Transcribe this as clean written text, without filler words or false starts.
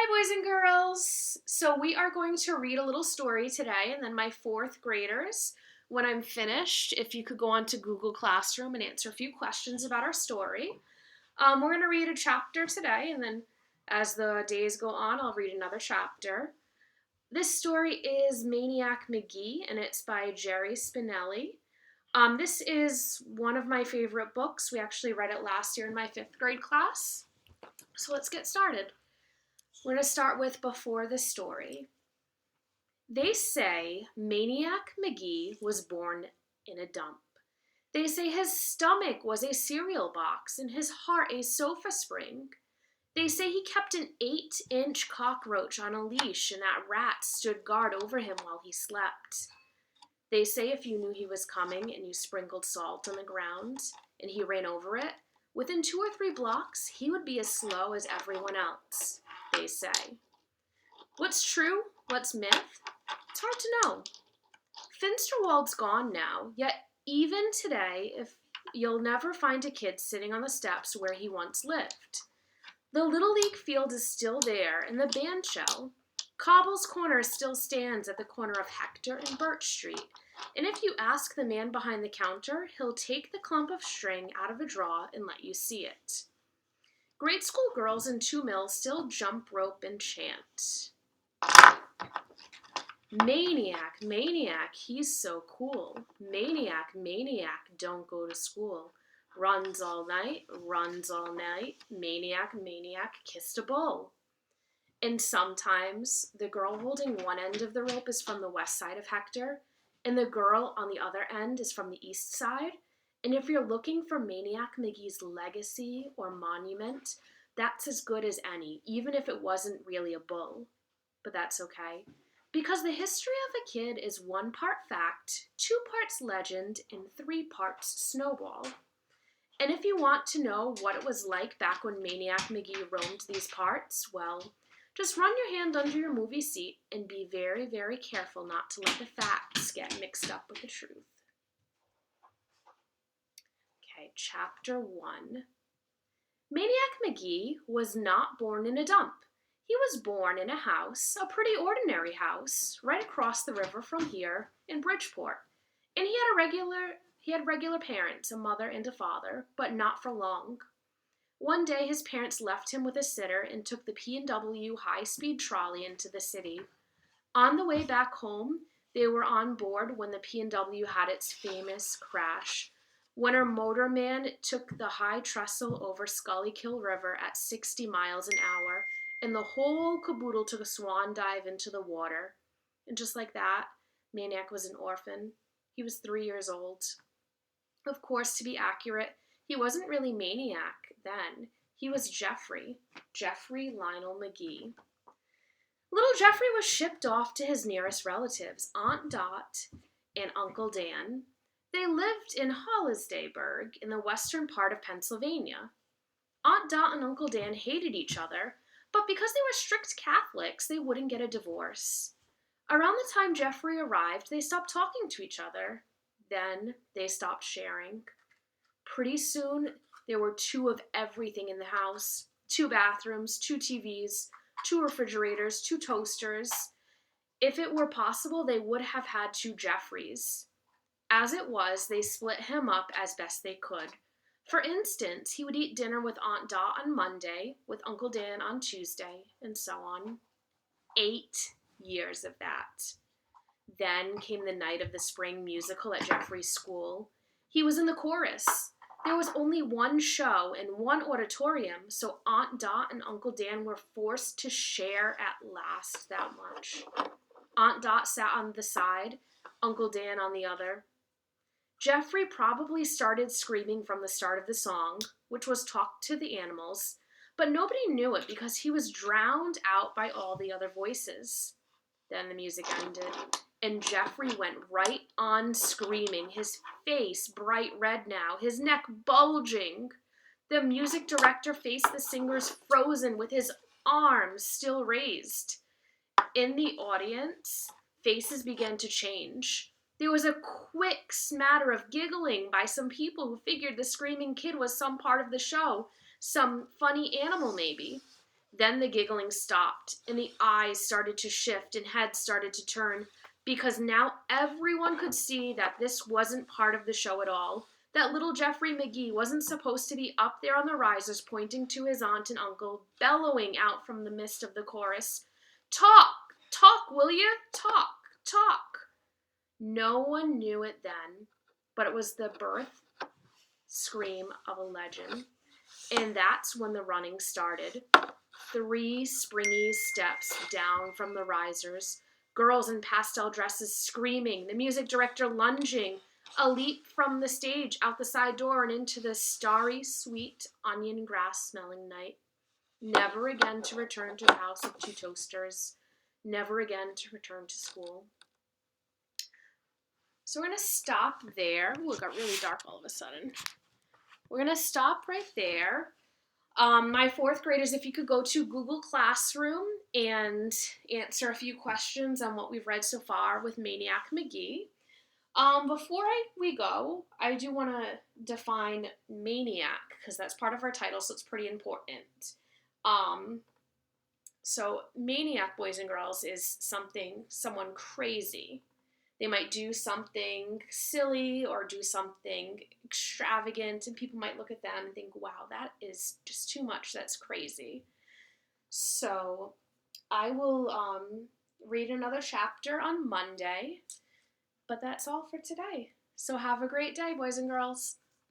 boys and girls. So we are going to read a little story today, and then my fourth graders, when I'm finished, if you could go on to Google Classroom and answer a few questions about our story. We're going to read a chapter today, and then as the days go on, I'll read another chapter. This story is Maniac, Magee, and it's by Jerry Spinelli. This is one of my favorite books. We actually read it last year in my fifth grade class. So let's get started. We're going to start with before the story. They say Maniac Magee was born in a dump. They say his stomach was a cereal box and his heart a sofa spring. They say he kept an 8-inch cockroach on a leash and that rat stood guard over him while he slept. They say if you knew he was coming and you sprinkled salt on the ground and he ran over it, within 2 or 3 blocks he would be as slow as everyone else. They say. What's true? What's myth? It's hard to know. Finsterwald's gone now, yet even today, if you'll never find a kid sitting on the steps where he once lived. The Little League field is still there, and the band shell. Cobble's Corner still stands at the corner of Hector and Birch Street, and if you ask the man behind the counter, he'll take the clump of string out of a drawer and let you see it. Grade school girls in 2 Mills still jump rope and chant. Maniac, maniac, he's so cool. Maniac, maniac, don't go to school. Runs all night, maniac, maniac, kissed a bull. And sometimes the girl holding one end of the rope is from the west side of Hector, and the girl on the other end is from the east side. And if you're looking for Maniac Magee's legacy or monument, that's as good as any, even if it wasn't really a bull. But that's okay, because the history of a kid is 1 part fact, 2 parts legend, and 3 parts snowball. And if you want to know what it was like back when Maniac Magee roamed these parts, well, just run your hand under your movie seat and be very, very careful not to let the facts get mixed up with the truth. Okay, Chapter 1. Maniac Magee was not born in a dump. He was born in a house, a pretty ordinary house, right across the river from here in Bridgeport. And he had regular parents, a mother and a father, but not for long. One day his parents left him with a sitter and took the P&W high-speed trolley into the city. On the way back home, they were on board when the P&W had its famous crash, when our motorman took the high trestle over Scullykill River at 60 miles an hour, and the whole caboodle took a swan dive into the water. And just like that, Maniac was an orphan. He was 3 years old. Of course, to be accurate, he wasn't really Maniac then. He was Jeffrey Lionel Magee. Little Jeffrey was shipped off to his nearest relatives, Aunt Dot and Uncle Dan. They lived in Hollisdayburg in the western part of Pennsylvania. Aunt Dot and Uncle Dan hated each other, but because they were strict Catholics, they wouldn't get a divorce. Around the time Jeffrey arrived, they stopped talking to each other. Then they stopped sharing. Pretty soon, there were 2 of everything in the house. 2 bathrooms, 2 TVs, 2 refrigerators, 2 toasters. If it were possible, they would have had 2 Jeffreys. As it was, they split him up as best they could. For instance, he would eat dinner with Aunt Dot on Monday, with Uncle Dan on Tuesday, and so on. 8 years of that. Then came the night of the spring musical at Jeffrey's school. He was in the chorus. There was only 1 show and 1 auditorium, so Aunt Dot and Uncle Dan were forced to share at last that much. Aunt Dot sat on the side, Uncle Dan on the other. Jeffrey probably started screaming from the start of the song, which was Talk to the Animals, but nobody knew it because he was drowned out by all the other voices. Then the music ended, and Jeffrey went right on screaming, his face bright red now, his neck bulging. The music director faced the singers frozen with his arms still raised. In the audience, faces began to change. There was a quick smatter of giggling by some people who figured the screaming kid was some part of the show, some funny animal maybe. Then the giggling stopped, and the eyes started to shift and heads started to turn, because now everyone could see that this wasn't part of the show at all. That little Jeffrey Magee wasn't supposed to be up there on the risers pointing to his aunt and uncle, bellowing out from the midst of the chorus, "Talk! Talk, will you? Talk! Talk!" No one knew it then, but it was the birth scream of a legend. And that's when the running started. 3 springy steps down from the risers, girls in pastel dresses screaming, the music director lunging, a leap from the stage out the side door and into the starry, sweet, onion grass smelling night. Never again to return to the house of 2 toasters. Never again to return to school. So we're going to stop there. Ooh, it got really dark all of a sudden. We're going to stop right there. My 4th graders, if you could go to Google Classroom and answer a few questions on what we've read so far with Maniac Magee. Before we go, I do want to define maniac, because that's part of our title, so it's pretty important. So maniac, boys and girls, is someone crazy. They might do something silly or do something extravagant, and people might look at them and think, wow, that is just too much. That's crazy. So I will read another chapter on Monday, but that's all for today. So have a great day, boys and girls.